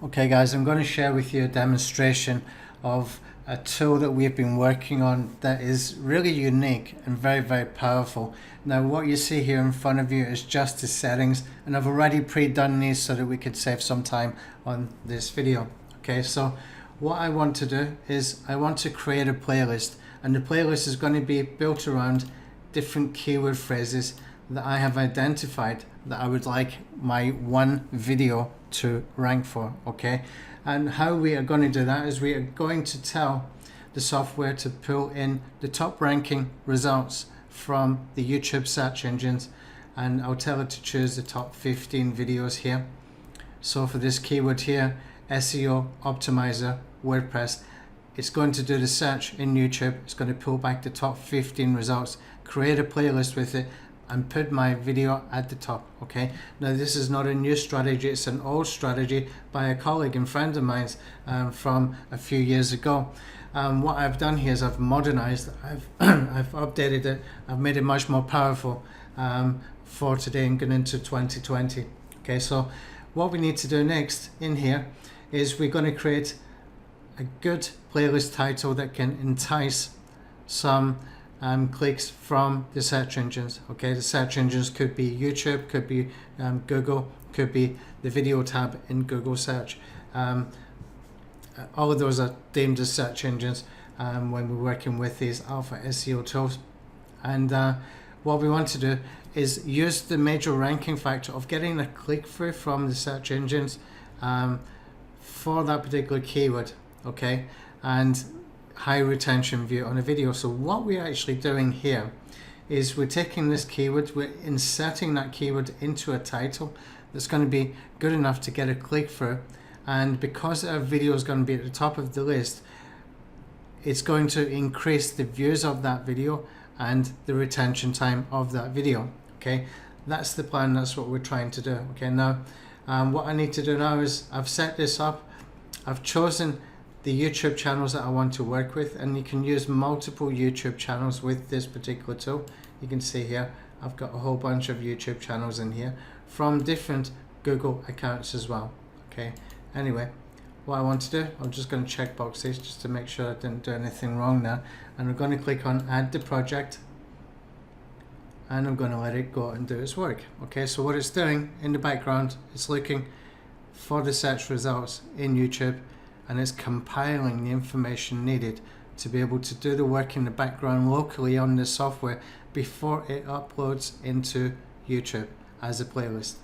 Okay guys, I'm going to share with you a demonstration of a tool that we've been working on that is really unique and very powerful. Now what you see here in front of you is just the settings, and I've already pre-done these so that we could save some time on this video. Okay, so what I want to do is I want to create a playlist, and the playlist is going to be built around different keyword phrases that I have identified that I would like my one video to rank for. Okay, and how we are going to do that is we are going to tell the software to pull in the top ranking results from the YouTube search engines, and I'll tell it to choose the top 15 videos here. So for this keyword here, SEO optimizer WordPress, it's going to do the search in YouTube. It's going to pull back the top 15 results, create a playlist with it, and put my video at the top. Okay, now this is not a new strategy, it's an old strategy by a colleague and friend of mine from a few years ago. What I've done here is I've modernized, I've updated it, I've made it much more powerful for today and going into 2020. Okay, so what we need to do next in here is we're going to create a good playlist title that can entice some clicks from the search engines. Okay, the search engines could be YouTube, could be Google, could be the video tab in Google search. All of those are deemed as search engines when we're working with these alpha SEO tools. And what we want to do is use the major ranking factor of getting a click through from the search engines for that particular keyword. Okay, and high retention view on a video. So what we're actually doing here is we're taking this keyword, we're inserting that keyword into a title that's going to be good enough to get a click through, and because our video is going to be at the top of the list, it's going to increase the views of that video and the retention time of that video. Okay, that's the plan, that's what we're trying to do. Okay, now what I need to do now is I've set this up, I've chosen the YouTube channels that I want to work with, and you can use multiple YouTube channels with this particular tool. You can see here I've got a whole bunch of YouTube channels in here from different Google accounts as well. Okay, anyway, what I want to do, I'm just going to check boxes just to make sure I didn't do anything wrong there, and I'm going to click on add the project, and I'm going to let it go and do its work. Okay, so what it's doing in the background, it's looking for the search results in YouTube, and it's compiling the information needed to be able to do the work in the background locally on the software before it uploads into YouTube as a playlist.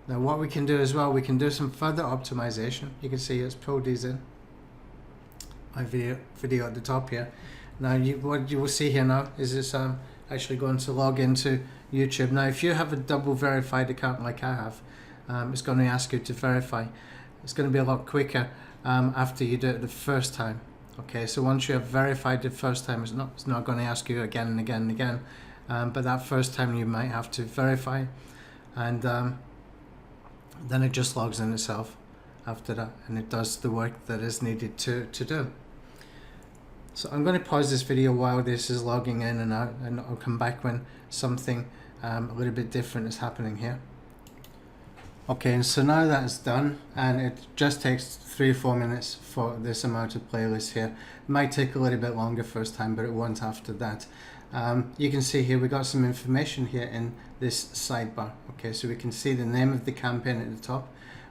Now what we can do as well, we can do some further optimization. You can see it's pulled these in. My video at the top here. Now what you will see here now is it's actually going to log into YouTube. Now if you have a double verified account like I have, it's going to ask you to verify. It's going to be a lot quicker after you do it the first time. Okay, so once you have verified the first time, it's not going to ask you again and again and again, but that first time you might have to verify, and then it just logs in itself after that, and it does the work that is needed to do. So I'm going to pause this video while this is logging in and out, and I'll come back when something a little bit different is happening here. Okay, and so now that's done, and it just takes 3 or 4 minutes for this amount of playlist here. It might take a little bit longer first time, but it won't after that. You can see here we got some information here in this sidebar. Okay, so we can see the name of the campaign at the top.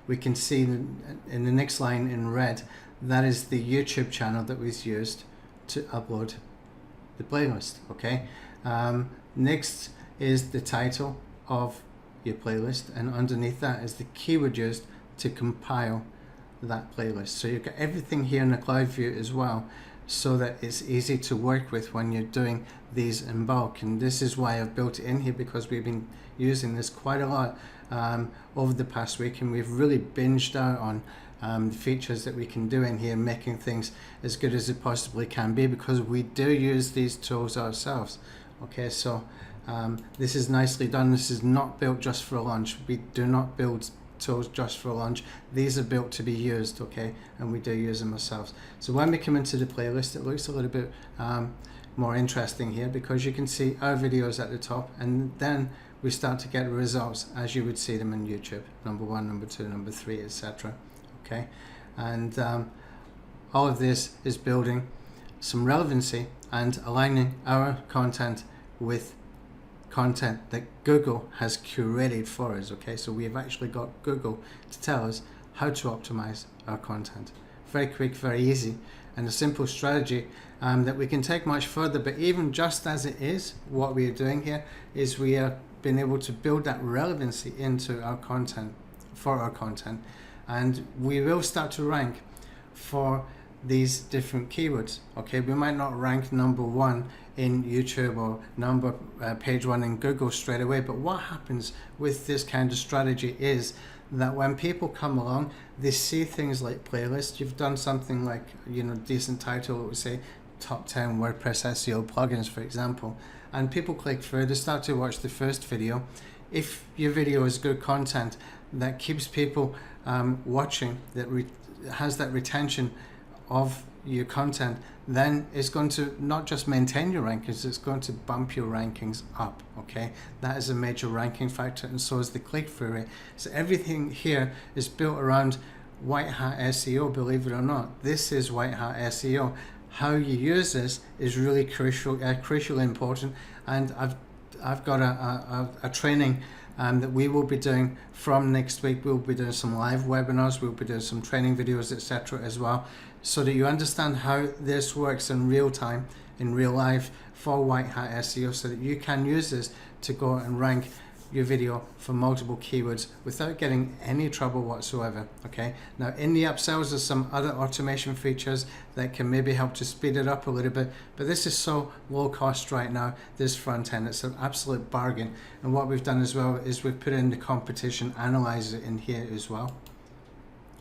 We can see in the next line in red, that is the YouTube channel that was used to upload the playlist. Okay, next is the title of your playlist, and underneath that is the keyword used to compile that playlist. So you've got everything here in the cloud view as well, so that it's easy to work with when you're doing these in bulk. And this is why I've built it in here, because we've been using this quite a lot over the past week, and we've really binged out on the features that we can do in here, making things as good as it possibly can be, because we do use these tools ourselves. Okay, so this is nicely done. This is not built just for a launch. We do not build tools just for a launch. These are built to be used, okay, and we do use them ourselves. So when we come into the playlist, it looks a little bit more interesting here, because you can see our videos at the top, and then we start to get results as you would see them in YouTube, number 1, number 2, number 3, etc. okay? And all of this is building some relevancy and aligning our content with content that Google has curated for us, okay? So we've actually got Google to tell us how to optimize our content. Very quick, very easy, and a simple strategy that we can take much further. But even just as it is, what we are doing here is we are being able to build that relevancy into our content, for our content, and we will start to rank for these different keywords, okay? We might not rank number one in YouTube or page one in Google straight away, but what happens with this kind of strategy is that when people come along, they see things like playlists. You've done something like, decent title, it would say top 10 WordPress SEO plugins, for example, and people click through, they start to watch the first video. If your video is good content that keeps people watching, that has that retention of your content, then it's going to not just maintain your rankings, it's going to bump your rankings up, okay? That is a major ranking factor, and so is the click-through rate. So everything here is built around white hat SEO, believe it or not. This is white hat SEO. How you use this is really crucially important, and I've got a training that we will be doing from next week. We'll be doing some live webinars, we'll be doing some training videos, etc. as well, so that you understand how this works in real time, in real life, for white hat SEO, so that you can use this to go and rank your video for multiple keywords without getting any trouble whatsoever, okay? Now in the upsells there's some other automation features that can maybe help to speed it up a little bit, but this is so low cost right now, this front end, it's an absolute bargain. And what we've done as well is we've put in the competition analyzer in here as well.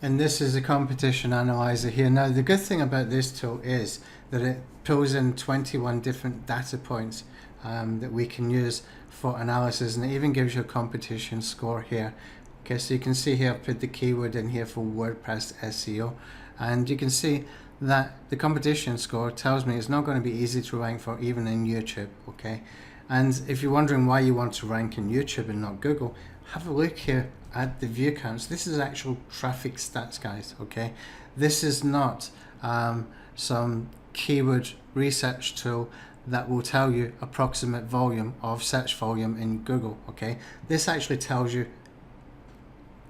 And this is a competition analyzer here. Now the good thing about this tool is that it pulls in 21 different data points that we can use for analysis, and it even gives you a competition score here. Okay, so you can see here I've put the keyword in here for WordPress SEO, and you can see that the competition score tells me it's not going to be easy to rank for even in YouTube, okay? And if you're wondering why you want to rank in YouTube and not Google, have a look here at the view counts. This is actual traffic stats, guys, okay? This is not some keyword research tool that will tell you approximate volume of search volume in Google, okay? This actually tells you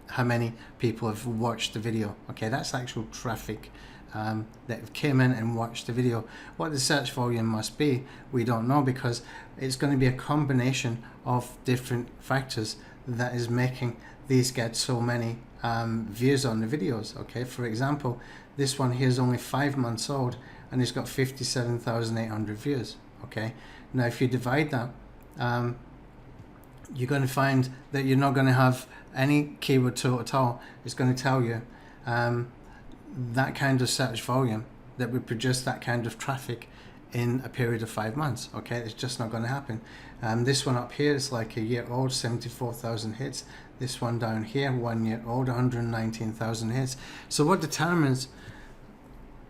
how many people have watched the video, okay? That's actual traffic that came in and watched the video. What the search volume must be, we don't know, because it's going to be a combination of different factors that is making these get so many views on the videos, okay? For example, this one here is only 5 months old and it's got 57,800 views, okay? Now if you divide that, you're going to find that you're not going to have any keyword tool at all. It's going to tell you that kind of search volume that would produce that kind of traffic in a period of 5 months, okay? It's just not going to happen. This one up here is like a year old, 74,000 hits. This one down here, 1 year old, 119,000 hits. So what determines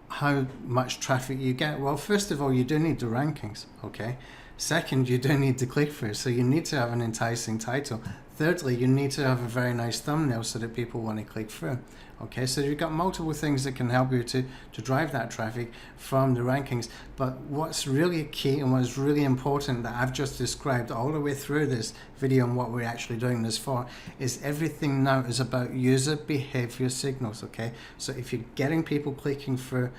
how much traffic you get? Well, first of all, you do need the rankings, okay? Second, you do need the click-through, so you need to have an enticing title. Thirdly, you need to have a very nice thumbnail so that people want to click through. Okay, so you've got multiple things that can help you to drive that traffic from the rankings. But what's really key and what's really important that I've just described all the way through this video and what we're actually doing this for is everything now is about user behavior signals, okay? So if you're getting people clicking through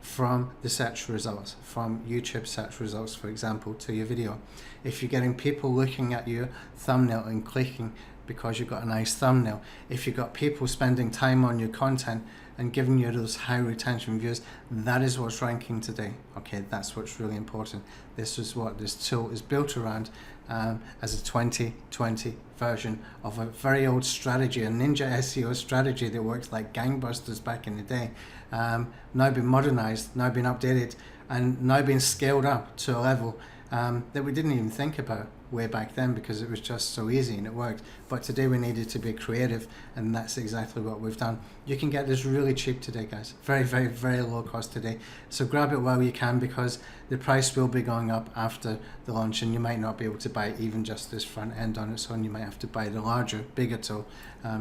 from the search results, from YouTube search results, for example, to your video, if you're getting people looking at your thumbnail and clicking because you've got a nice thumbnail, if you've got people spending time on your content and giving you those high retention views, that is what's ranking today, okay? That's what's really important. This is what this tool is built around as a 2020 version of a very old strategy, a ninja SEO strategy that worked like gangbusters back in the day, now been modernized, now been updated, and now been scaled up to a level that we didn't even think about way back then because it was just so easy and it worked. But today we needed to be creative, and that's exactly what we've done. You can get this really cheap today, guys. Very, very, very low cost today. So grab it while you can, because the price will be going up after the launch, and you might not be able to buy even just this front end on its own. You might have to buy the larger, bigger tool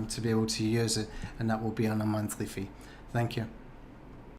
to be able to use it, and that will be on a monthly fee. Thank you.